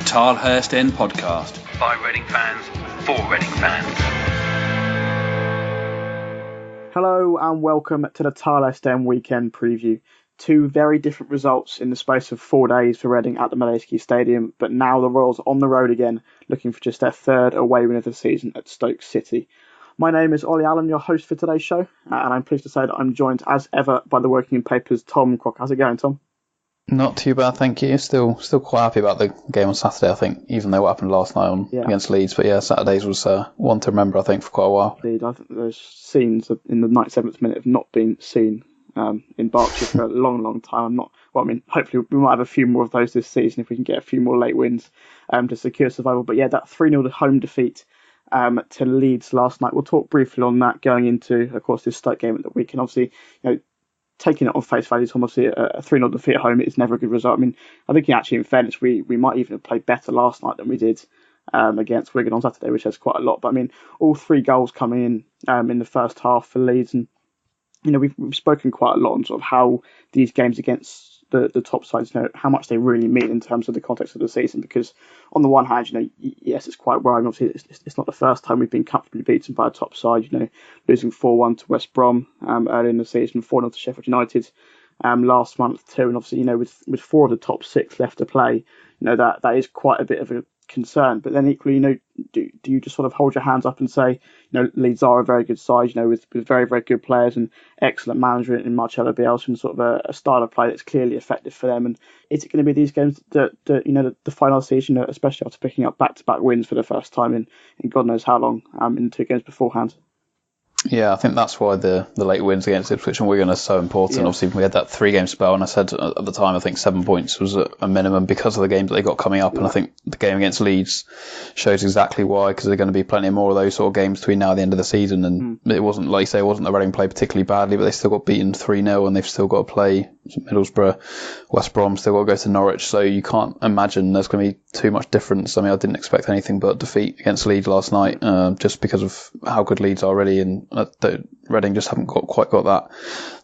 Tilehurst End podcast by Reading fans for Reading fans. Hello and welcome to the Tilehurst End weekend preview. Two very different results in the space of 4 days for Reading at the Milewski Stadium, but now the Royals on the road again, looking for just their third away win of the season at Stoke City. My name is Olly Allen, your host for today's show, and I'm pleased to say that I'm joined as ever by the Wokingham Paper's Tom Crocker. How's it going, Tom? Not too bad, thank you. Still quite happy about the game on Saturday, I think, even though what happened last night against Leeds. But yeah, Saturdays was one to remember, I think, for quite a while. Indeed, I think those scenes in the 97th minute have not been seen in Berkshire for a long, long time. Hopefully we might have a few more of those this season if we can get a few more late wins to secure survival. But yeah, that 3-0 home defeat to Leeds last night. We'll talk briefly on that going into, of course, this Stoke game at the weekend. Obviously, taking it on face value, Tom, obviously a 3-0 defeat at home is never a good result. I mean, I think in fairness, we might even have played better last night than we did against Wigan on Saturday, which has quite a lot. But I mean, all three goals coming in the first half for Leeds, and we've spoken quite a lot on sort of how these games against the top sides, how much they really mean in terms of the context of the season. Because on the one hand, yes, it's quite worrying. Obviously, it's not the first time we've been comfortably beaten by a top side. Losing 4-1 to West Brom early in the season, 4-0 to Sheffield United last month too. And obviously, with four of the top six left to play, that is quite a bit of a concern. But then equally, do you just sort of hold your hands up and say, Leeds are a very good side, with very, very good players and excellent management in Marcelo Bielsa and sort of a style of play that's clearly effective for them. And is it going to be these games that the final season, especially after picking up back-to-back wins for the first time in God knows how long, in two games beforehand? Yeah, I think that's why the late wins against Ipswich and Wigan are so important. Yeah. Obviously, we had that 3-game spell, and I said at the time I think 7 points was a minimum because of the games that they got coming up. Yeah. And I think the game against Leeds shows exactly why, because there are going to be plenty more of those sort of games between now and the end of the season. And it wasn't, like you say, it wasn't the Reading play particularly badly, but they still got beaten 3-0, and they've still got to play Middlesbrough, West Brom, still got to go to Norwich. So you can't imagine there's going to be too much difference. I mean, I didn't expect anything but defeat against Leeds last night, just because of how good Leeds are really, and Reading just haven't quite got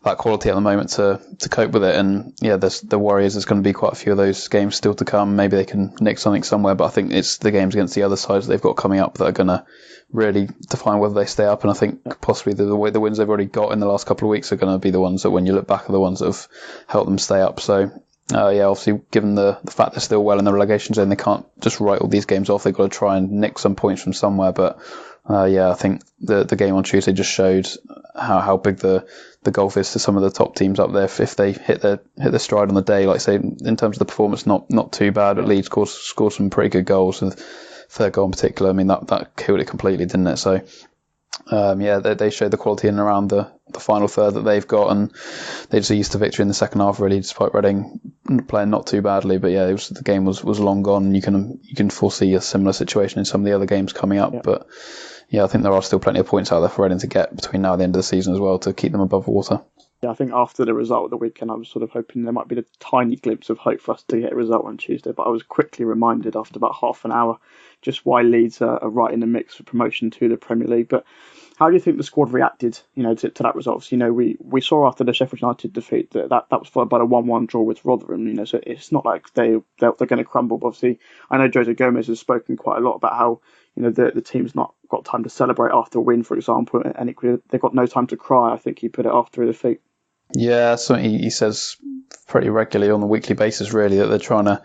that quality at the moment to cope with it. And yeah, the worry is there's going to be quite a few of those games still to come. Maybe they can nick something somewhere, but I think it's the games against the other sides that they've got coming up that are going to really define whether they stay up. And I think possibly the wins they've already got in the last couple of weeks are going to be the ones that, when you look back, are the ones that have helped them stay up. So obviously, given the fact they're still well in the relegation zone, they can't just write all these games off. They've got to try and nick some points from somewhere. But I think the game on Tuesday just showed how big the gulf is to some of the top teams up there. If they hit their stride on the day, like I say, in terms of the performance, not too bad. But Leeds scored some pretty good goals. And third goal in particular, I mean, that killed it completely, didn't it? So they showed the quality in and around the final third that they've got, and they just eased to victory in the second half, really, despite Reading playing not too badly. But yeah, the game was long gone, and you can foresee a similar situation in some of the other games coming up. Yeah. But yeah, I think there are still plenty of points out there for Reading to get between now and the end of the season as well, to keep them above water. Yeah, I think after the result of the weekend, I was sort of hoping there might be a tiny glimpse of hope for us to get a result on Tuesday, but I was quickly reminded after about half an hour just why Leeds are right in the mix for promotion to the Premier League. But how do you think the squad reacted, to that result? We saw after the Sheffield United defeat that was followed by a 1-1 draw with Rotherham. So it's not like they're going to crumble. But obviously, I know Jose Gomez has spoken quite a lot about how the team's not got time to celebrate after a win, for example, and equally they've got no time to cry. I think he put it after a defeat. Yeah, something he says pretty regularly on a weekly basis, really, that they're trying to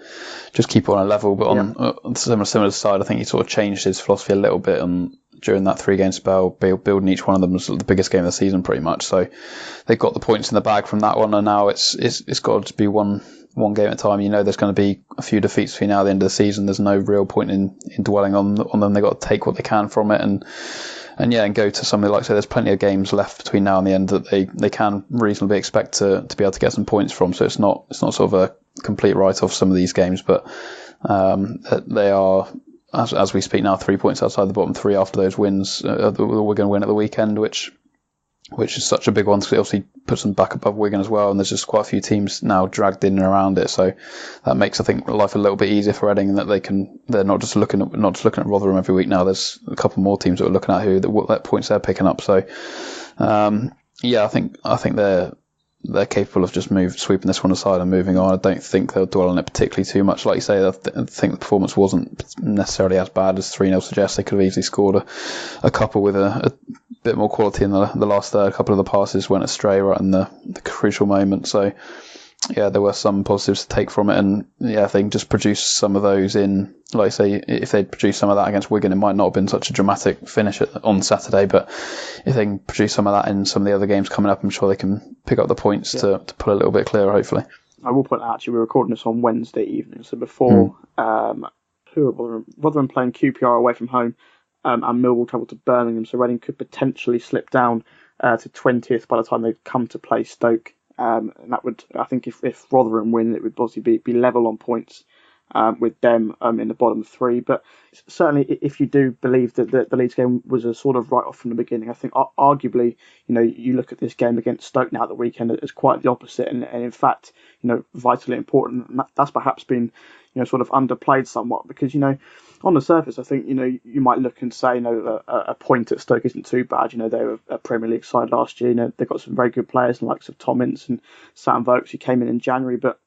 just keep on a level. But on the similar side, I think he sort of changed his philosophy a little bit during that 3-game spell, building each one of them was the biggest game of the season, pretty much. So they've got the points in the bag from that one, and now it's got to be one game at a time. There's going to be a few defeats between now and the end of the season. There's no real point in dwelling on them. They've got to take what they can from it and go to something like, say, there's plenty of games left between now and the end that they can reasonably expect to be able to get some points from. So it's not sort of a complete write-off some of these games, but they are, as we speak now, 3 points outside the bottom three after those wins. We're going to win at the weekend, which is such a big one, because it obviously puts them back above Wigan as well, and there's just quite a few teams now dragged in and around it. So that makes, I think, life a little bit easier for Reading, that they're not just looking at Rotherham every week now. There's a couple more teams that we're looking at what points they're picking up. So I think they're capable of just sweeping this one aside and moving on. I don't think they'll dwell on it particularly too much. Like you say, I think the performance wasn't necessarily as bad as 3-0 suggests. They could have easily scored a couple with a bit more quality in the last third. A couple of the passes went astray right in the crucial moment. So, yeah, there were some positives to take from it, and yeah, if they can just produce some of those in, like I say, if they'd produced some of that against Wigan, it might not have been such a dramatic finish on Saturday, but if they can produce some of that in some of the other games coming up, I'm sure they can pick up the points to pull a little bit clearer, hopefully. I will point out, actually, we're recording this on Wednesday evening, so before Rotherham playing QPR away from home, and Millwall travel to Birmingham, so Reading could potentially slip down to 20th by the time they come to play Stoke. And that would, I think, if Rotherham win, it would obviously be level on points with them in the bottom three. But certainly, if you do believe that the Leeds game was a sort of write-off from the beginning, I think arguably, you look at this game against Stoke now at the weekend as quite the opposite, and in fact, vitally important. And that's perhaps been, sort of underplayed somewhat because, on the surface, I think, you might look and say, a point at Stoke isn't too bad. They were a Premier League side last year. They've got some very good players, the likes of Tom Ince and Sam Vokes, who came in January. But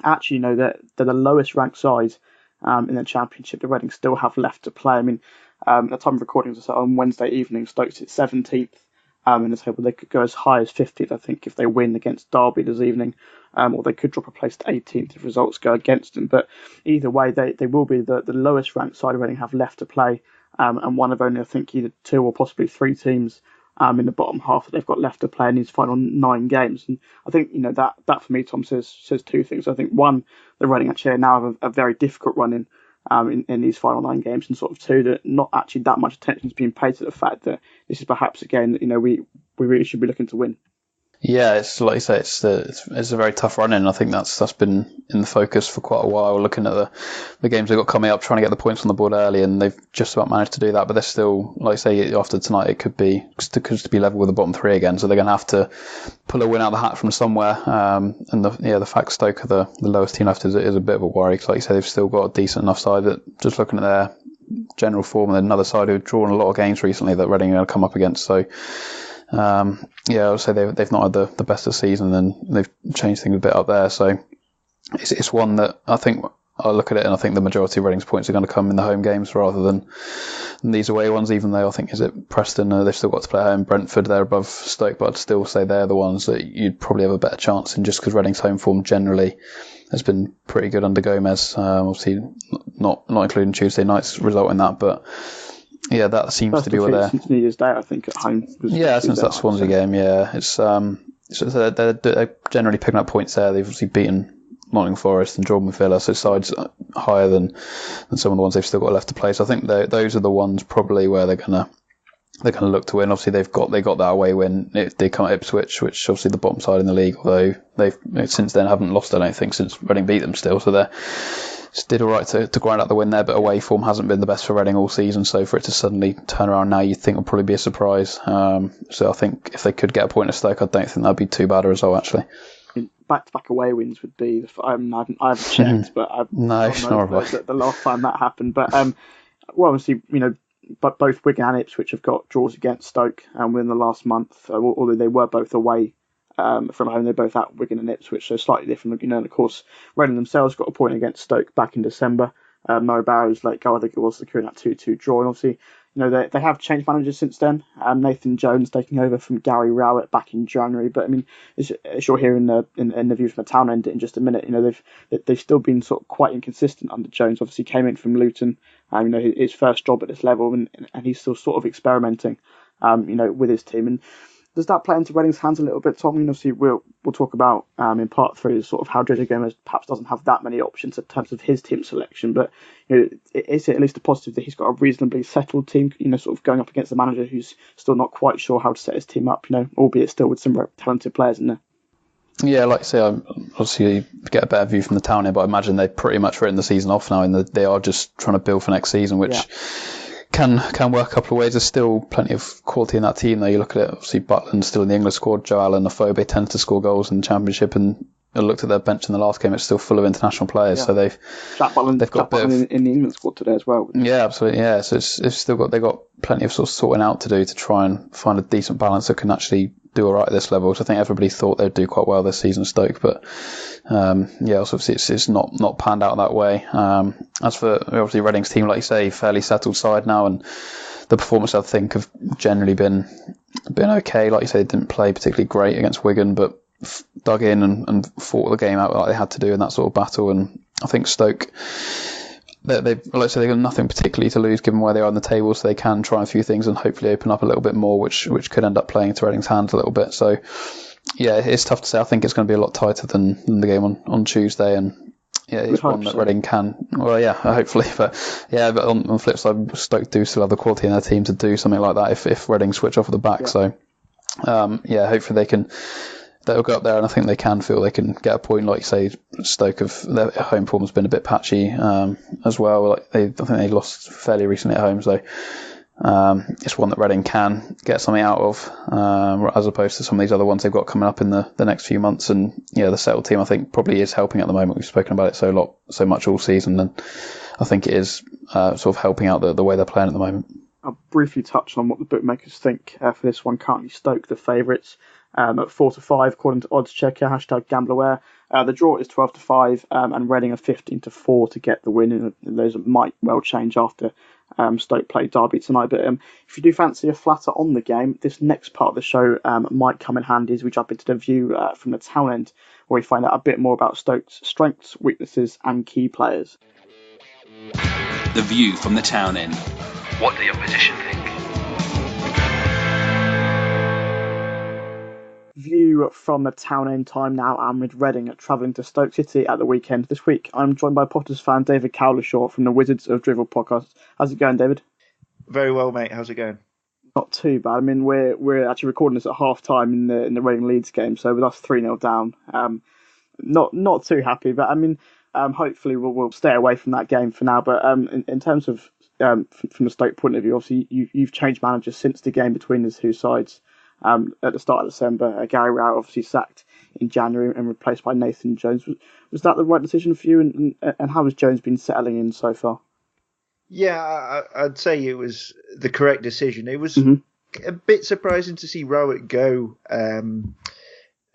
actually, they're the lowest ranked side in the Championship. The Reading still have left to play. I mean, at the time of recording, on Wednesday evening, Stoke's at 17th in the table. They could go as high as 50th, I think, if they win against Derby this evening. Or they could drop a place to 18th if results go against them. But either way, they will be the lowest ranked side Reading have left to play, and one of only, I think, either 2 or possibly 3 teams in the bottom half that they've got left to play in these final 9 games. And I think that for me, Tom, says 2 things. I think 1, the Reading actually now have a very difficult run in these final 9 games, and sort of 2, that not actually that much attention is being paid to the fact that this is perhaps a game that we really should be looking to win. Yeah, it's like you say, it's a very tough run in. I think that's been in the focus for quite a while. Looking at the games they've got coming up, trying to get the points on the board early, and they've just about managed to do that. But they're still, like I say, after tonight, it could just be level with the bottom 3 again. So they're going to have to pull a win out of the hat from somewhere. And the fact Stoke are the lowest team left is a bit of a worry. Because like you say, they've still got a decent enough side that, just looking at their general form, and another side who've drawn a lot of games recently that Reading are going to come up against. So. I would say they've not had the best of the season, and they've changed things a bit up there. So it's one that I think I look at it and I think the majority of Reading's points are going to come in the home games rather than these away ones. Even though I think Preston, they've still got to play at home. Brentford, they're above Stoke, but I'd still say they're the ones that you'd probably have a better chance in, just because Reading's home form generally has been pretty good under Gomez. Obviously, not including Tuesday night's result in that, but. Yeah, that seems to be where they're. Since New Year's Day, I think, at home. Since that Swansea game, yeah, it's they're generally picking up points there. They've obviously beaten Nottingham Forest and drawn with Villa, so sides higher than some of the ones they've still got left to play. So I think those are the ones probably where they're gonna look to win. Obviously, they got that away win. They come at Ipswich, which obviously the bottom side in the league, although they've since then haven't lost, I don't think, since Reading beat them still. So they're. Did all right to grind out the win there, but away form hasn't been the best for Reading all season, so for it to suddenly turn around now, you'd think will probably be a surprise. So I think if they could get a point at Stoke, I don't think that'd be too bad a result, actually. Back-to-back away wins would be. I haven't checked, but I don't know the last time that happened. But obviously, but both Wigan and Ipswich have got draws against Stoke within the last month, although they were both away. From home, they're both at Wigan and Ipswich, so slightly different. And of course, Reading themselves got a point against Stoke back in December. Mo Barrow's late goal, I think it was, securing that 2-2 draw. And obviously, they have changed managers since then. Nathan Jones taking over from Gary Rowett back in January. But I mean, as you'll hear in the view from the town end in just a minute, they've still been sort of quite inconsistent under Jones. Obviously, came in from Luton, his first job at this level, and he's still sort of experimenting, with his team. And does that play into Reading's hands a little bit, Tom? Obviously, we'll talk about in part 3 sort of how JJ Gomez perhaps doesn't have that many options in terms of his team selection. But is it at least a positive that he's got a reasonably settled team? Sort of going up against a manager who's still not quite sure how to set his team up. Albeit still with some very talented players in there. Yeah, like I say, obviously you get a better view from the town here, but I imagine they've pretty much written the season off now, and they are just trying to build for next season, which. Yeah. Can work a couple of ways. There's still plenty of quality in that team, though. You look at it, obviously Butland's still in the English squad. Joe Allen, Afobe tends to score goals in the Championship, and I looked at their bench in the last game. It's still full of international players. Yeah. So they've got a bit of in the England squad today as well. Yeah, absolutely. Yeah, so they've got plenty of sort of sorting out to do to try and find a decent balance that can actually do all right at this level. So I think everybody thought they'd do quite well this season, Stoke, but obviously it's not panned out that way. As for obviously Reading's team, like you say, fairly settled side now, and the performance I think have generally been okay. Like you say, didn't play particularly great against Wigan, but dug in and fought the game out like they had to do in that sort of battle. And I think Stoke, they've got nothing particularly to lose given where they are on the table, so they can try a few things and hopefully open up a little bit more, which could end up playing to Reading's hands a little bit. So yeah, it's tough to say. I think it's going to be a lot tighter than the game on Tuesday, and yeah, it's one that Reading can. Well, yeah, hopefully, but on the flip side, Stoke do still have the quality in their team to do something like that if Reading switch off at the back. Yeah. So hopefully they'll go up there, and I think they can feel they can get a point. Like you say, Stoke their home form has been a bit patchy as well. I think they lost fairly recently at home, so it's one that Reading can get something out of, as opposed to some of these other ones they've got coming up in the next few months. And the settled team I think probably is helping at the moment. We've spoken about it so much all season, and I think it is sort of helping out the way they're playing at the moment. I'll briefly touch on what the bookmakers think for this one. Currently Stoke the favourites at 4-5 according to Odds Checker, #GambleAware. The draw is 12-5 and Reading are 15-4 to get the win, and those might well change after Stoke play Derby tonight. But if you do fancy a flatter on the game, this next part of the show might come in handy as we jump into the view from the town end, where we find out a bit more about Stoke's strengths, weaknesses and key players. The view from the town end. What do the opposition think? View from the town end time now. I'm with Reading travelling to Stoke City at the weekend. This week I'm joined by Potters fan David Cowlishaw from the Wizards of Drivel podcast. How's it going, David? Very well, mate. How's it going? Not too bad. I mean, we're actually recording this at half time in the Reading Leeds game, so with us 3-0 down, not too happy. But I mean, hopefully we'll stay away from that game for now. But in terms of from the Stoke point of view, obviously you've changed managers since the game between the two sides. At the start of December, Gary Rowett obviously sacked in January and replaced by Nathan Jones. Was that the right decision for you? And how has Jones been settling in so far? Yeah, I'd say it was the correct decision. It was a bit surprising to see Rowett go at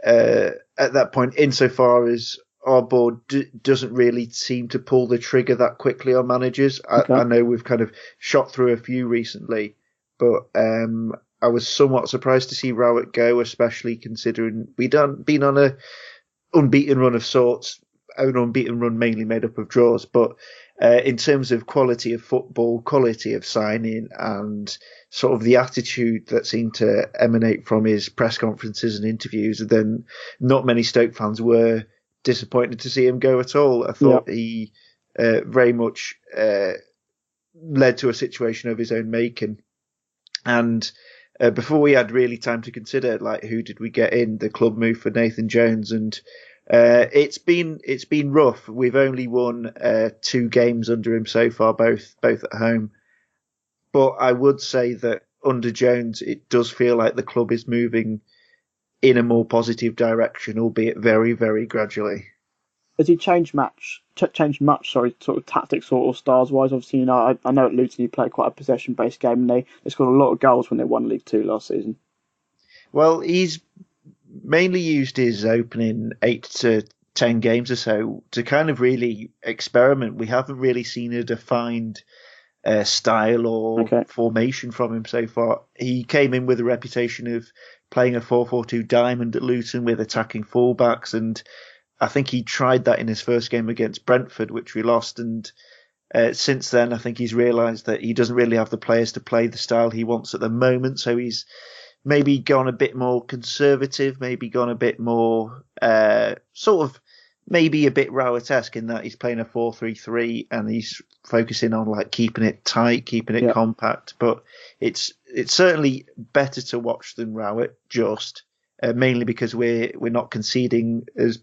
that point, insofar as our board doesn't really seem to pull the trigger that quickly on managers. Okay. I know we've kind of shot through a few recently, but I was somewhat surprised to see Rowett go, especially considering we'd been on a unbeaten run of sorts, an unbeaten run mainly made up of draws. But in terms of quality of football, quality of signing, and sort of the attitude that seemed to emanate from his press conferences and interviews, then not many Stoke fans were disappointed to see him go at all. I thought he very much led to a situation of his own making. And before we had really time to consider, like, who did we get in, the club moved for Nathan Jones, and it's been rough. We've only won 2 games under him so far, both at home. But I would say that under Jones, it does feel like the club is moving in a more positive direction, albeit very, very gradually. Has he changed much? Sort of tactics or stars wise. Obviously, I know at Luton he played quite a possession based game, and they scored a lot of goals when they won League Two last season. Well, he's mainly used his opening 8 to 10 games or so to kind of really experiment. We haven't really seen a defined style or formation from him so far. He came in with a reputation of playing a 4-4-2 diamond at Luton with attacking fullbacks, and I think he tried that in his first game against Brentford, which we lost. And since then, I think he's realised that he doesn't really have the players to play the style he wants at the moment. So he's maybe gone a bit more conservative, maybe gone a bit more maybe a bit Rowett-esque in that he's playing a 4-3-3 and he's focusing on like keeping it tight, keeping it compact. But it's certainly better to watch than Rowett, just mainly because we're not conceding as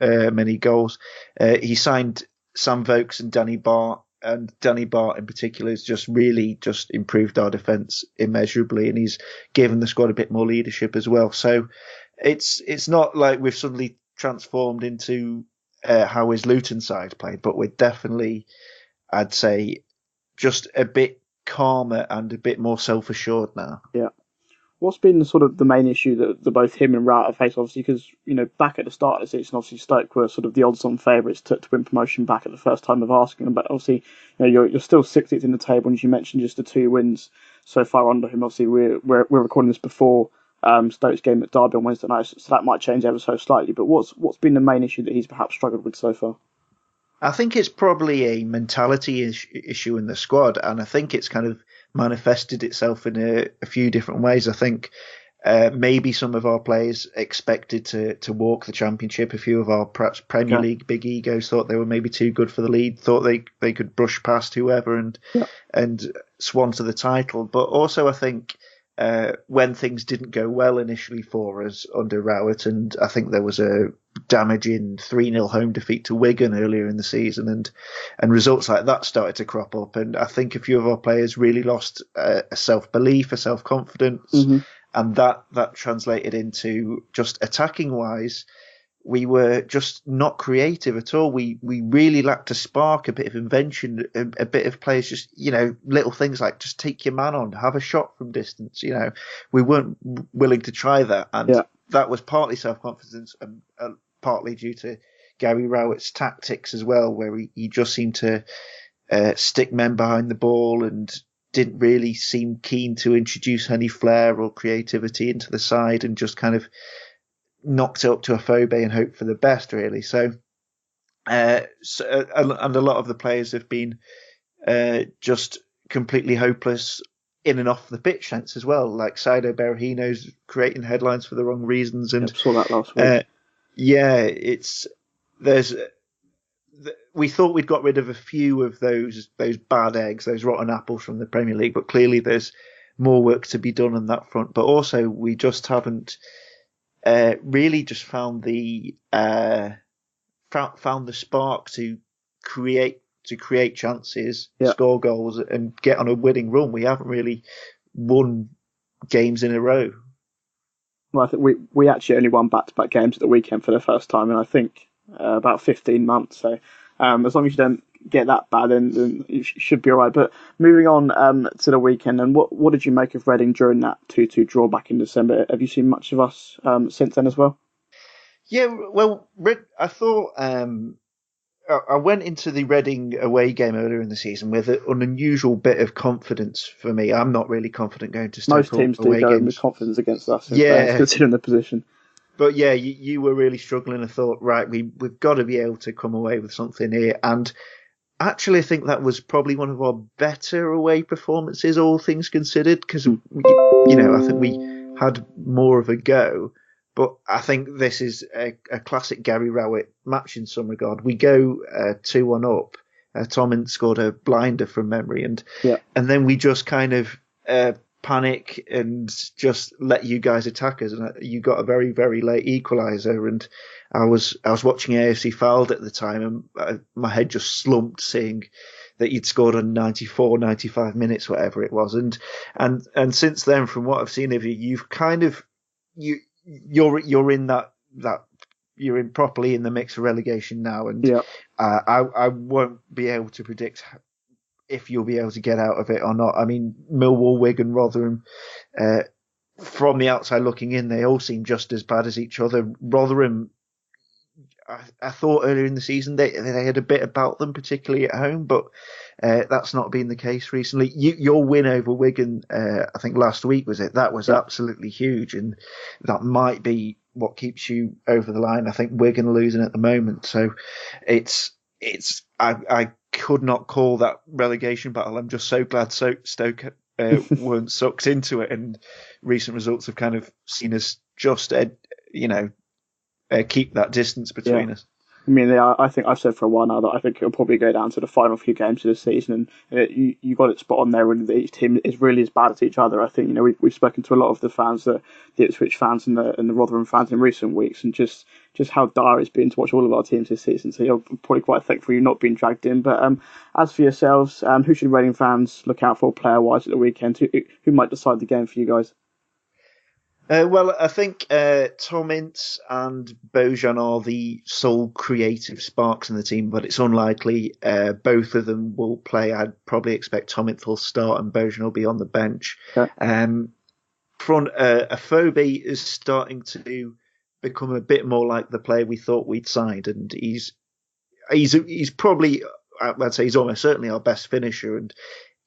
many goals. He signed Sam Vokes and Danny Bart, and Danny Bart in particular has just really improved our defence immeasurably, and he's given the squad a bit more leadership as well. So it's not like we've suddenly transformed into how his Luton side played, but we're definitely, I'd say, just a bit calmer and a bit more self-assured now. Yeah. What's been sort of the main issue that both him and Rowett have faced, obviously, because, back at the start of the season, obviously Stoke were sort of the odds-on favourites to win promotion back at the first time of asking them, but obviously, you're still 16th in the table, and as you mentioned, just the 2 wins so far under him. Obviously, we're recording this before Stoke's game at Derby on Wednesday night, so that might change ever so slightly, but what's been the main issue that he's perhaps struggled with so far? I think it's probably a mentality issue in the squad, and I think it's kind of manifested itself in a few different ways. I think maybe some of our players expected to walk the championship. A few of our perhaps Premier League big egos thought they were maybe too good for the lead, thought they could brush past whoever and swan to the title. But also I think when things didn't go well initially for us under Rowett, and I think there was a damaging 3-0 home defeat to Wigan earlier in the season, and results like that started to crop up, and I think a few of our players really lost a self-belief, a self-confidence, and that translated into just attacking wise, we were just not creative at all. We really lacked a spark, a bit of invention, a bit of players just, little things like just take your man on, have a shot from distance. We weren't willing to try that. And that was partly self-confidence and partly due to Gary Rowett's tactics as well, where he just seemed to stick men behind the ball and didn't really seem keen to introduce any flair or creativity into the side, and just kind of knocked it up to a Phobe and hope for the best, really. So and a lot of the players have been just completely hopeless in and off the pitch sense as well. Like Saido Berahino's creating headlines for the wrong reasons, and saw that last week. We thought we'd got rid of a few of those bad eggs, those rotten apples from the Premier League, but clearly there's more work to be done on that front. But also we just haven't really just found the spark to create chances, score goals, and get on a winning run. We haven't really won games in a row. Well, I think we actually only won back-to-back games at the weekend for the first time in I think about 15 months. So as long as you don't get that bad, then you should be all right. But moving on to the weekend, and what did you make of Reading during that 2-2 draw back in December? Have you seen much of us since then as well? Yeah, well, I thought I went into the Reading away game earlier in the season with an unusual bit of confidence for me. I'm not really confident going to Stoke. Most teams do go with confidence against us, considering the position. But yeah, you were really struggling. I thought, right, we've got to be able to come away with something here. And actually, I think that was probably one of our better away performances, all things considered, because, I think we had more of a go. But I think this is a classic Gary Rowett match in some regard. We go 2-1 up. Tom Ince scored a blinder from memory, and then we just kind of panic and just let you guys attack us. And you got a very, very late equaliser. And I was watching AFC Fylde at the time, and my head just slumped seeing that you'd scored on 94, 95 minutes, whatever it was. And since then, from what I've seen of you, you've kind of you're in that you're in properly in the mix for relegation now, and I won't be able to predict if you'll be able to get out of it or not. I mean, Millwall, Wigan, Rotherham, from the outside looking in, they all seem just as bad as each other. Rotherham, I thought earlier in the season they had a bit about them, particularly at home, but that's not been the case recently. Your win over Wigan, I think last week was it? That was absolutely huge, and that might be what keeps you over the line. I think Wigan are losing at the moment, so I could not call that relegation battle. I'm just so glad Stoke weren't sucked into it, and recent results have kind of seen us just keep that distance between us. I mean, I think I've said for a while now that I think it'll probably go down to the final few games of the season, and you got it spot on there. And each team is really as bad as each other. I think we've spoken to a lot of the fans, the Ipswich fans and the Rotherham fans in recent weeks, and just how dire it's been to watch all of our teams this season. So you're probably quite thankful you're not being dragged in. But as for yourselves, who should Reading fans look out for player wise at the weekend? Who might decide the game for you guys? Well, I think Tom Ince and Bojan are the sole creative sparks in the team, but it's unlikely both of them will play. I'd probably expect Tom Ince will start and Bojan will be on the bench. Okay. front, Afobe is starting to become a bit more like the player we thought we'd signed, and he's probably, I'd say he's almost certainly our best finisher, and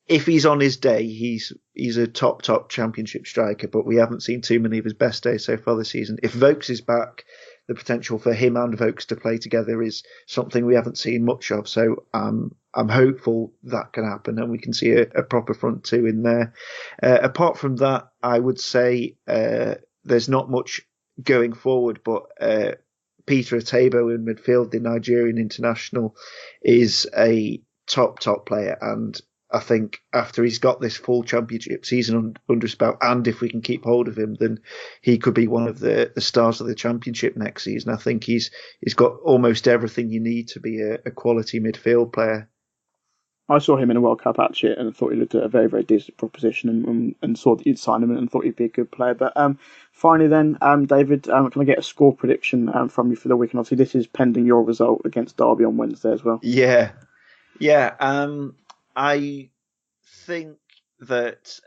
if he's on his day, he's a top championship striker, but we haven't seen too many of his best days so far this season. If Vokes is back, the potential for him and Vokes to play together is something we haven't seen much of. So I'm hopeful that can happen and we can see a proper front two in there. Apart from that, I would say there's not much going forward, but Peter Atebo in midfield, the Nigerian international, is a top player, and I think after he's got this full championship season under his belt, and if we can keep hold of him, then he could be one of the stars of the championship next season. I think he's got almost everything you need to be a quality midfield player. I saw him in a World Cup actually, and I thought he looked at a very, very decent proposition, and saw that you'd sign him and thought he'd be a good player. But finally then, David, can I get a score prediction from you for the weekend? Obviously, this is pending your result against Derby on Wednesday as well. Yeah. I think that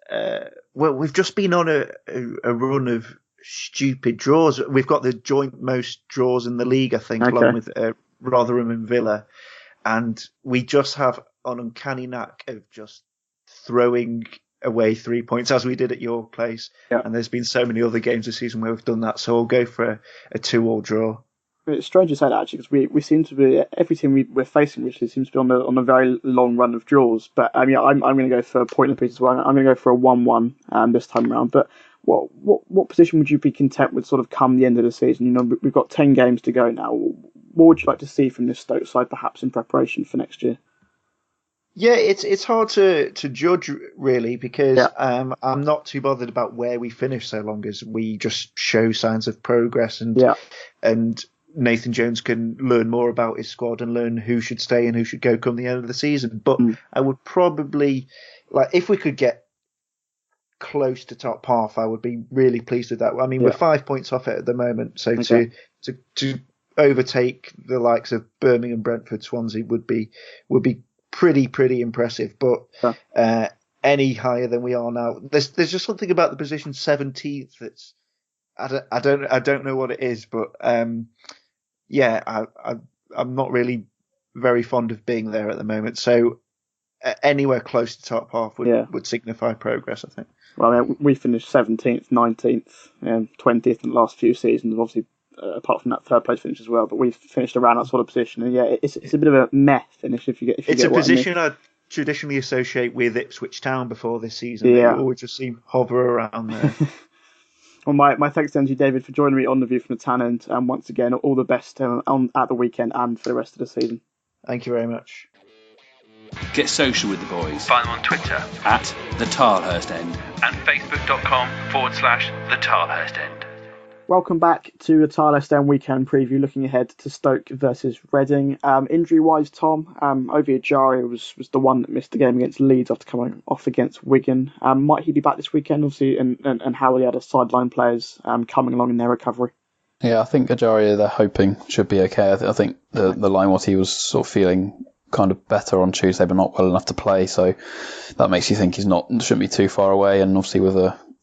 we've just been on a run of stupid draws. We've got the joint most draws in the league, I think, along with Rotherham and Villa, and we just have an uncanny knack of just throwing away 3 points as we did at your place. Yeah. And there's been so many other games this season where we've done that, so I'll go for a 2-2 draw. It's strange you say that actually, because we seem to be, every team we're facing which seems to be on a very long run of draws. But I'm going to go for a point apiece as well. I'm going to go for a 1-1 this time around. But what position would you be content with sort of come the end of the season? You know, we've got 10 games to go now. What would you like to see from this Stoke side, perhaps in preparation for next year? Yeah, it's hard to judge really, because I'm not too bothered about where we finish so long as we just show signs of progress and Nathan Jones can learn more about his squad and learn who should stay and who should go come the end of the season. But I would probably, if we could get close to top half, I would be really pleased with that. I mean, we're 5 points off it at the moment, so to overtake the likes of Birmingham, Brentford, Swansea would be pretty impressive. But any higher than we are now, there's just something about the position 17th that's I don't know what it is, but I'm not really very fond of being there at the moment. So anywhere close to top half would signify progress, I think. Well, I mean, we finished 17th, 19th, and 20th in the last few seasons. Obviously, apart from that third place finish as well, but we've finished around that sort of position. And it's a bit of a meh finish if you get. It's a position I'd traditionally associate with Ipswich Town before this season. Yeah, they always just seem hover around there. Well, my thanks then to you, David, for joining me on The View from the Town End. And once again, all the best at the weekend and for the rest of the season. Thank you very much. Get social with the boys. Find them on Twitter at the Tilehurst End and facebook.com/the Tilehurst End. Welcome back to the Tilehurst End weekend preview, looking ahead to Stoke versus Reading. Injury-wise, Tom, Ovie Ejaria was the one that missed the game against Leeds after coming off against Wigan. Might he be back this weekend, obviously, and how are the other sideline players coming along in their recovery? Yeah, I think Ejaria, they're hoping, should be okay. I think the line was he was sort of feeling kind of better on Tuesday, but not well enough to play, so that makes you think shouldn't be too far away, and obviously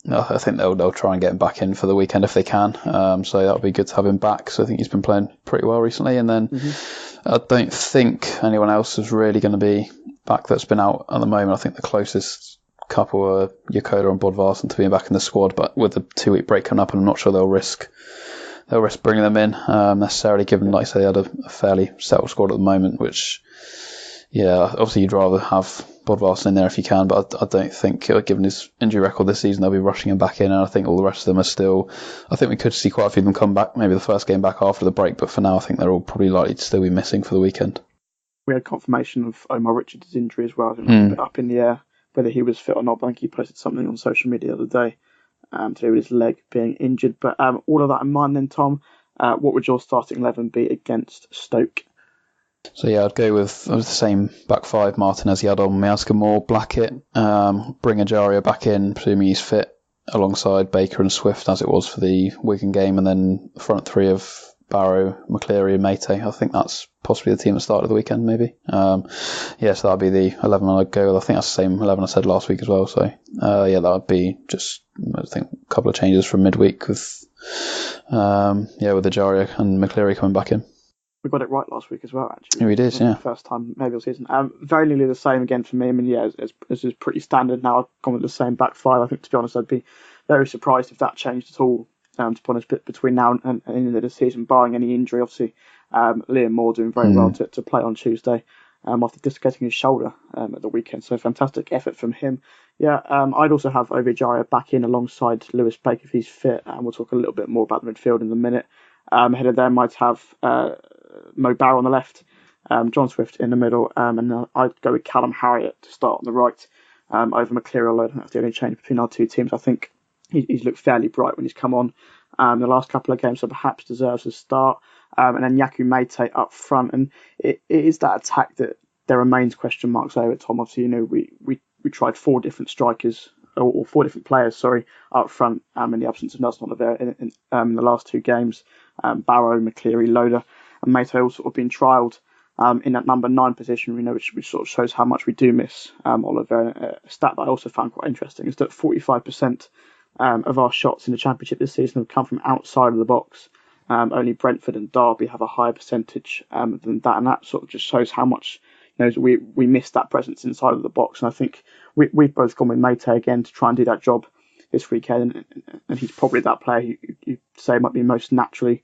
I think they'll try and get him back in for the weekend if they can. So that would be good to have him back. So I think he's been playing pretty well recently. And then I don't think anyone else is really going to be back that's been out at the moment. I think the closest couple are Yokoda and Bodvarsson to being back in the squad. But with the 2-week break coming up, I'm not sure they'll risk bringing them in necessarily, given, like I say, they had a fairly settled squad at the moment, which, obviously you'd rather have Bodvarsson in there if you can, but I don't think, given his injury record this season, they'll be rushing him back in, and I think all the rest of them are still, I think we could see quite a few of them come back, maybe the first game back after the break, but for now I think they're all probably likely to still be missing for the weekend. We had confirmation of Omar Richards' injury as well, a bit up in the air, whether he was fit or not. I think he posted something on social media the other day to do with his leg being injured, but all of that in mind then, Tom, what would your starting 11 be against Stoke? So I'd go with the same back five, Martinez, Yadom, Miazga, Moore, Blackett, bring Ejaria back in, presuming he's fit, alongside Baker and Swift as it was for the Wigan game, and then front three of Barrow, McCleary and Mate. I think that's possibly the team that started the weekend, maybe. So that'll be the 11 I'd go with. I think that's the same 11 I said last week as well. So that would be just, I think, a couple of changes from midweek with Ejaria and McCleary coming back in. We got it right last week as well, actually. We did, yeah. First time, maybe all season. Very nearly the same again for me. I mean, it's pretty standard now. I've gone with the same back five. I think, to be honest, I'd be very surprised if that changed at all, to be honest, between now and the end of the season, barring any injury. Obviously, Liam Moore doing very well to play on Tuesday after dislocating his shoulder at the weekend. So fantastic effort from him. Yeah, I'd also have Ejaria back in alongside Lewis Blake if he's fit, and we'll talk a little bit more about the midfield in a minute. Ahead of them, I'd have Mo Barrow on the left, John Swift in the middle, and I'd go with Callum Harriott to start on the right over McCleary, although that's the only change between our two teams. I think he's looked fairly bright when he's come on the last couple of games, so perhaps deserves a start. And then Yaku Mate up front, and it is that attack that there remains question marks over, Tom. Obviously, we tried four different strikers, or four different players, up front in the absence of Nelson Oliveira in the last two games. Barrow, McCleary, Loader, and Mate all sort of been trialled in that number 9 position, which sort of shows how much we do miss Oliveira. A stat that I also found quite interesting is that 45% of our shots in the Championship this season have come from outside of the box. Only Brentford and Derby have a higher percentage than that, and that sort of just shows how much we miss that presence inside of the box. And I think we've both gone with Mate again to try and do that job this weekend, and he's probably that player you say might be most naturally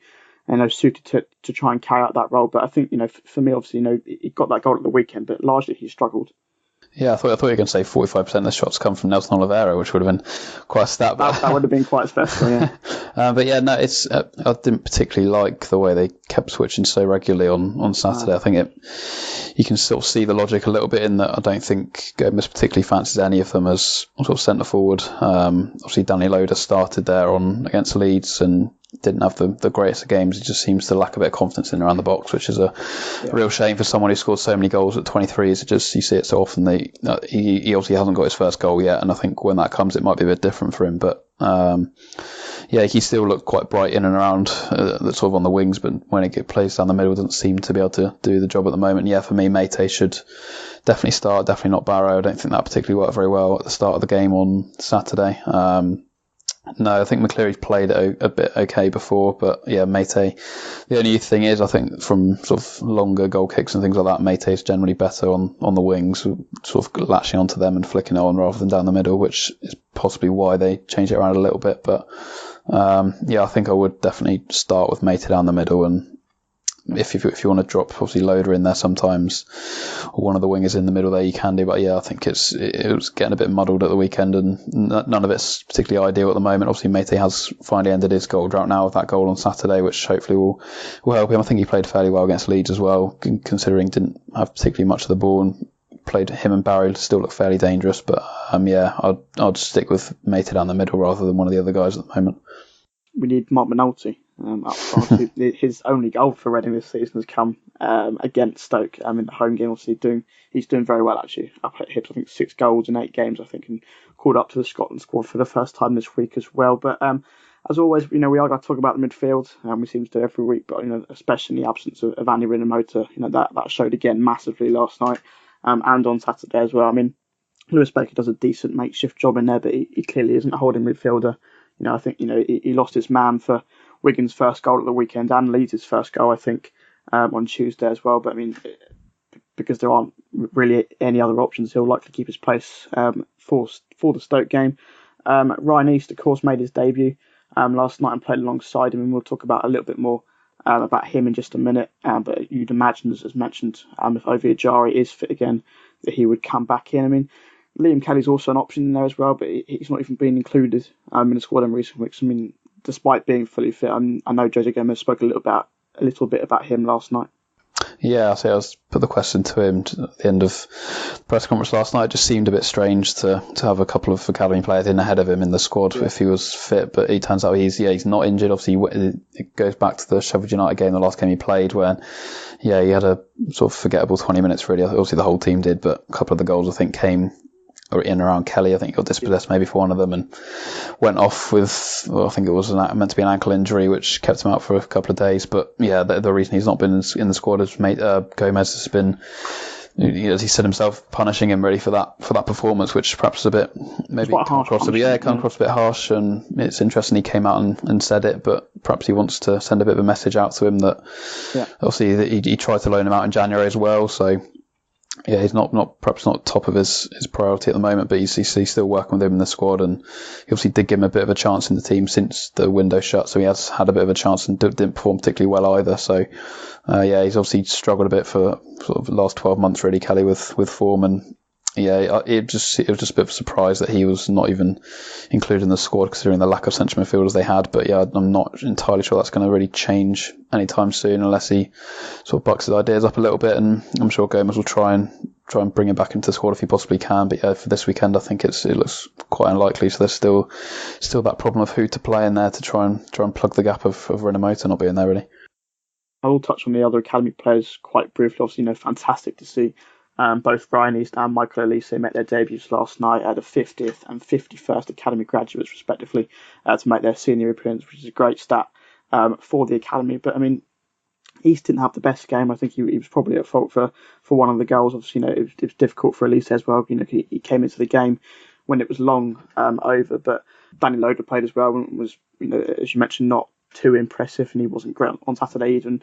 suited to try and carry out that role. But I think for me, obviously, he got that goal at the weekend, but largely he struggled. Yeah, I thought you were going to say 45% of the shots come from Nelson Oliveira, which would have been quite a stat. That would have been quite special, yeah. But yeah, no, it's I didn't particularly like the way they kept switching so regularly on Saturday. I think you can sort of see the logic a little bit in that. I don't think Gomez particularly fancies any of them as sort of centre forward. Obviously, Danny Loader started there against Leeds and didn't have the greatest of games. He just seems to lack a bit of confidence in around the box, which is a real shame for someone who scored so many goals at 23. Is just you see it so often. He obviously hasn't got his first goal yet, and I think when that comes, it might be a bit different for him. But he still looked quite bright in and around, sort of on the wings. But when it plays down the middle, doesn't seem to be able to do the job at the moment. Yeah, for me, Mate should definitely start. Definitely not Barrow. I don't think that particularly worked very well at the start of the game on Saturday. No, I think McCleary's played a bit okay before, but yeah, Mate. The only thing is, I think from sort of longer goal kicks and things like that, Mate is generally better on the wings, sort of latching onto them and flicking it on rather than down the middle, which is possibly why they changed it around a little bit. But I think I would definitely start with Mate down the middle, and if you want to drop obviously Loader in there sometimes, or one of the wingers in the middle there, you can do. But yeah, I think it was getting a bit muddled at the weekend, and none of it's particularly ideal at the moment. Obviously, Mate has finally ended his goal drought now with that goal on Saturday, which hopefully will help him. I think he played fairly well against Leeds as well, considering didn't have particularly much of the ball, and played him and Barry still look fairly dangerous. But I'd stick with Mate down the middle rather than one of the other guys at the moment. We need Mark Minotti up front. His only goal for Reading this season has come against Stoke in the home game. Obviously, he's doing very well actually. Up at Hibs, I think 6 goals in 8 games. I think, and called up to the Scotland squad for the first time this week as well. But as always, we are going to talk about the midfield. We seem to do every week, but especially in the absence of Andy Rinomhota, that showed again massively last night and on Saturday as well. I mean, Lewis Baker does a decent makeshift job in there, but he clearly isn't a holding midfielder. I think he lost his man for Wigan's first goal at the weekend and Leeds' first goal, I think, on Tuesday as well. But I mean, because there aren't really any other options, he'll likely keep his place for the Stoke game. Ryan East, of course, made his debut last night and played alongside him, and we'll talk about a little bit more about him in just a minute. But you'd imagine, as mentioned, if Ejaria is fit again, that he would come back in. I mean, Liam Kelly's also an option in there as well, but he's not even been included in the squad in recent weeks. I mean, despite being fully fit, I know Jose Gomez spoke a little bit about him last night. Yeah, I was put the question to him at the end of the press conference last night. It just seemed a bit strange to have a couple of academy players in ahead of him in the squad if he was fit, but it turns out he's not injured. Obviously, it goes back to the Sheffield United game, the last game he played, when he had a sort of forgettable 20 minutes really. Obviously the whole team did, but a couple of the goals I think came or in and around Kelly. I think he got dispossessed maybe for one of them and went off with, I think it was meant to be an ankle injury, which kept him out for a couple of days. But yeah, the reason he's not been in the squad is Gomez has been, as he said himself, punishing him really for that performance, which perhaps is a bit maybe come across a bit harsh. And it's interesting he came out and said it, but perhaps he wants to send a bit of a message out to him that obviously that he tried to loan him out in January as well. So yeah, he's perhaps not top of his priority at the moment, but he's still working with him in the squad, and he obviously did give him a bit of a chance in the team since the window shut, so he has had a bit of a chance and didn't perform particularly well either. So he's obviously struggled a bit for sort of the last 12 months really, Kelly, with form, and yeah, it was just a bit of a surprise that he was not even included in the squad considering the lack of central midfielders they had. But yeah, I'm not entirely sure that's going to really change anytime soon unless he sort of bucks his ideas up a little bit. And I'm sure Gomez will try and bring him back into the squad if he possibly can. But yeah, for this weekend, I think it looks quite unlikely. So there's still that problem of who to play in there to try and plug the gap of Renamoto not being there really. I will touch on the other academy players quite briefly. Obviously, fantastic to see. Both Ryan East and Michael Elise make their debuts last night at the 50th and 51st Academy graduates, respectively, to make their senior appearance, which is a great stat for the Academy. But, I mean, East didn't have the best game. I think he was probably at fault for one of the goals. Obviously, it was difficult for Elise as well. He came into the game when it was long over, but Danny Loader played as well and was, as you mentioned, not too impressive, and he wasn't great on Saturday even.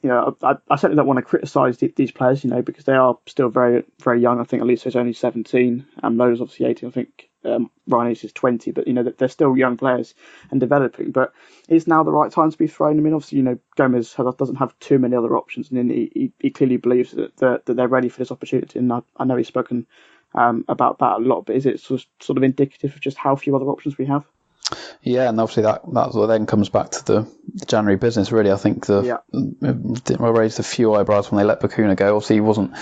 I certainly don't want to criticise these players, because they are still very, very young. I think Elise is only 17, and Loader's obviously 18. I think Ryan is 20, but they're still young players and developing. But is now the right time to be thrown? I mean, obviously, Gomez doesn't have too many other options, and he clearly believes that they're ready for this opportunity. And I know he's spoken about that a lot, but is it sort of indicative of just how few other options we have? Yeah, and obviously that then comes back to the January business, really. I think I raised a few eyebrows when they let Bakuna go. Obviously, he wasn't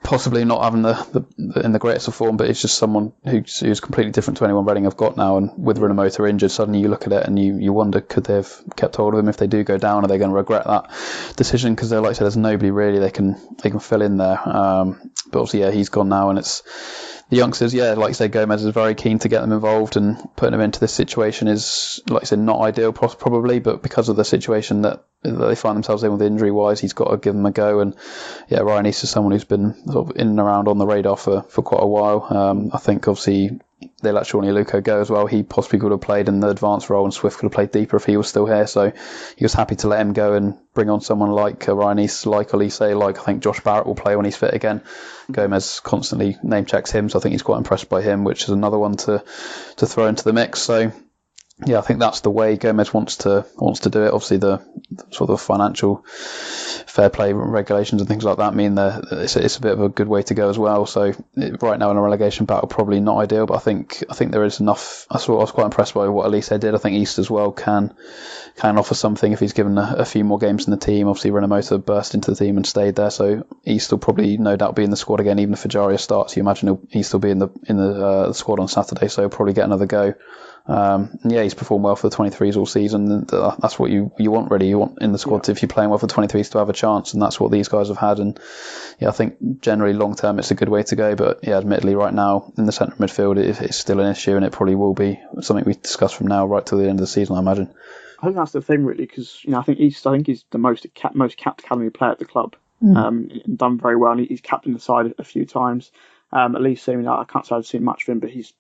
possibly not having in the greatest of form, but it's just someone who's completely different to anyone Reading have got now. And with Renamoto injured, suddenly you look at it and you wonder, could they have kept hold of him if they do go down? Are they going to regret that decision? Because like I said, there's nobody really they can fill in there. But obviously, he's gone now, and it's the youngsters, like you say, Gomez is very keen to get them involved, and putting them into this situation is, like I said, not ideal probably, but because of the situation that they find themselves in with injury-wise, he's got to give them a go. And Ryan East is someone who's been sort of in and around on the radar for quite a while. I think obviously they let Shawnee Aluko go as well. He possibly could have played in the advanced role, and Swift could have played deeper if he was still here. So he was happy to let him go and bring on someone like Ryan East, like Elise, like I think Josh Barrett will play when he's fit again. Gomez constantly name checks him, so I think he's quite impressed by him, which is another one to throw into the mix. So I think that's the way Gomez wants to do it. Obviously, the sort of financial fair play regulations and things like that mean that it's a bit of a good way to go as well. So right now in a relegation battle, probably not ideal, but I think there is enough. I was quite impressed by what Elise did. I think East as well can offer something if he's given a few more games in the team. Obviously, Renamoto burst into the team and stayed there, so East will probably no doubt be in the squad again, even if Fajaria starts. You imagine he'll still be in the squad on Saturday, so he'll probably get another go. He's performed well for the 23s all season, and that's what you want really. You want in the squad if you're playing well for 23s to have a chance, and that's what these guys have had. And I think generally long term it's a good way to go, but admittedly right now in the centre midfield it's still an issue, and it probably will be something we discuss from now right till the end of the season, I imagine. I think that's the thing really, because I think East he's the most capped academy player at the club, done very well, and he's captained the side a few times. At least, I can't say I've seen much of him, but he's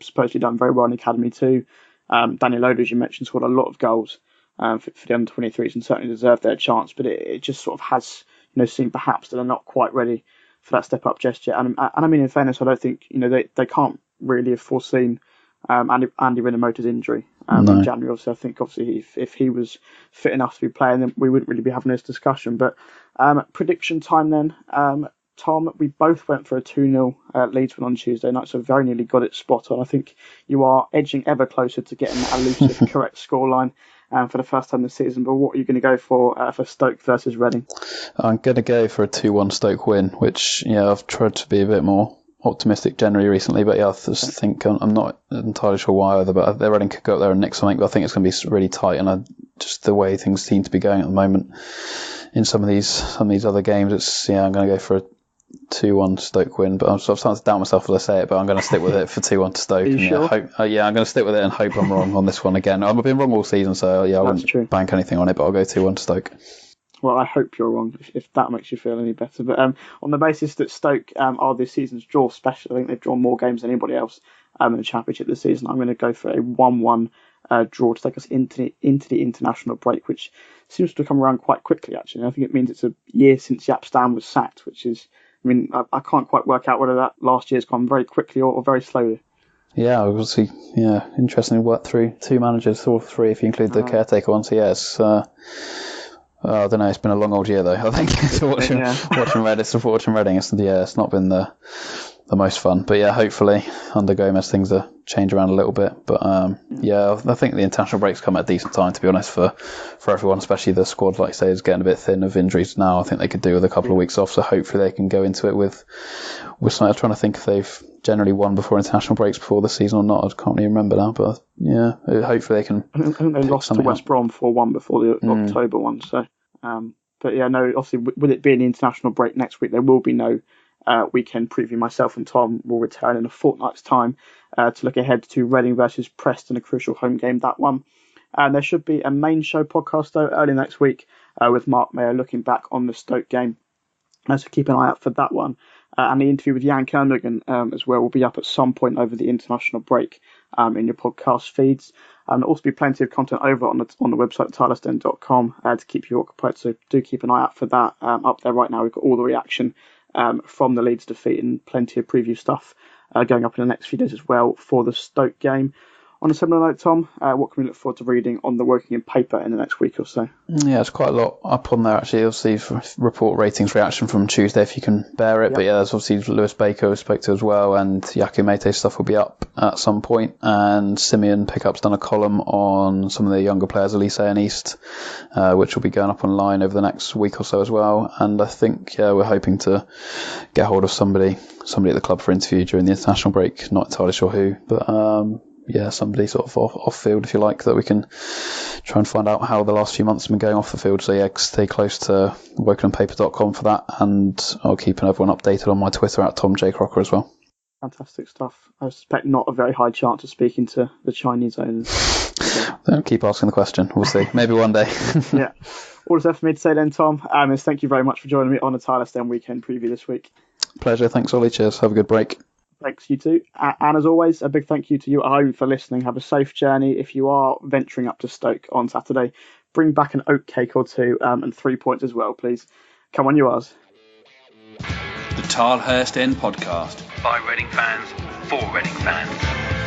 supposedly done very well in the academy too. Daniel Loader, as you mentioned, scored a lot of goals for the under 23s and certainly deserved their chance. But it just sort of has seemed perhaps that they're not quite ready for that step up just yet. And I mean, in fairness, I don't think they can't really have foreseen Andy Renamoto's injury in January. Obviously, I think if he was fit enough to be playing, then we wouldn't really be having this discussion. But prediction time then. Tom, we both went for a 2-0 Leeds win on Tuesday night, so very nearly got it spot on. I think you are edging ever closer to getting that elusive correct scoreline for the first time this season. But what are you going to go for Stoke versus Reading? I'm going to go for a 2-1 Stoke win, which I've tried to be a bit more optimistic generally recently, but I just think I'm not entirely sure why either. But Reading could go up there and nick something, but I think it's going to be really tight, and just the way things seem to be going at the moment in some of these other games, I'm going to go for 2-1 Stoke win, but I'm sort of starting to doubt myself as I say it, but I'm going to stick with it for 2-1 to Stoke. Are you sure? I'm going to stick with it and hope I'm wrong on this one again. I've been wrong all season, so I won't bank anything on it, but I'll go 2-1 to Stoke. Well, I hope you're wrong, if that makes you feel any better. But on the basis that Stoke are this season's draw special, I think they've drawn more games than anybody else in the Championship this season. I'm going to go for a 1-1 draw to take us into the international break, which seems to come around quite quickly, actually. I think it means it's a year since Jaap Stam was sacked, which is, I can't quite work out whether that last year's come very quickly or very slowly. Yeah, obviously, interestingly worked through 2 managers, or 3 if you include the caretaker one. So yeah, it's I don't know. It's been a long old year though. I think watching Reading. It's not been the most fun. But yeah, hopefully under Gomez things are change around a little bit. But I think the international breaks come at a decent time, to be honest, for everyone, especially the squad. Like I say, is getting a bit thin of injuries now. I think they could do with a couple of weeks off. So hopefully they can go into it with something. I'm trying to think if they've generally won before international breaks before the season or not. I can't really remember now. But yeah, hopefully they can. I think they lost to West Brom 4-1 before the October one. So. But yeah, no, obviously with it being the international break next week, there will be no weekend preview. Myself and Tom will return in a fortnight's time to look ahead to Reading versus Preston, a crucial home game, that one. And there should be a main show podcast, though, early next week with Mark Mayer looking back on the Stoke game. So keep an eye out for that one. And the interview with Jan Kernigan as well will be up at some point over the international break in your podcast feeds. And there'll also be plenty of content over on the website, tilehurstend.com, to keep you occupied. So do keep an eye out for that. Up there right now, we've got all the reaction from the Leeds defeat and plenty of preview stuff going up in the next few days as well for the Stoke game. On a similar note, Tom, what can we look forward to reading on the Wokingham paper in the next week or so? Yeah, it's quite a lot up on there, actually. You'll see report ratings reaction from Tuesday if you can bear it. Yep. But yeah, there's obviously Lewis Baker we spoke to as well, and Yaku Meite's stuff will be up at some point. And Simeon Pickup's done a column on some of the younger players, Elise and East, which will be going up online over the next week or so as well. And I think we're hoping to get hold of somebody at the club for interview during the international break. Not entirely sure who, but somebody sort of off field, if you like, that we can try and find out how the last few months have been going off the field. So yeah, stay close to WokenhamPaper.com for that, and I'll keep everyone updated on my Twitter at Tom J Crocker as well. Fantastic stuff. I suspect not a very high chance of speaking to the Chinese owners. Don't keep asking the question. We'll see. Maybe one day. Yeah. All that's left for me to say then, Tom, is thank you very much for joining me on the Tilehurst End weekend preview this week. Pleasure. Thanks, Ollie. Cheers. Have a good break. Thanks, you too. And as always, a big thank you to you at home for listening. Have a safe journey. If you are venturing up to Stoke on Saturday, bring back an oat cake or two and 3 points as well, please. Come on, you ours. The Tilehurst End podcast. By Reading fans, for Reading fans.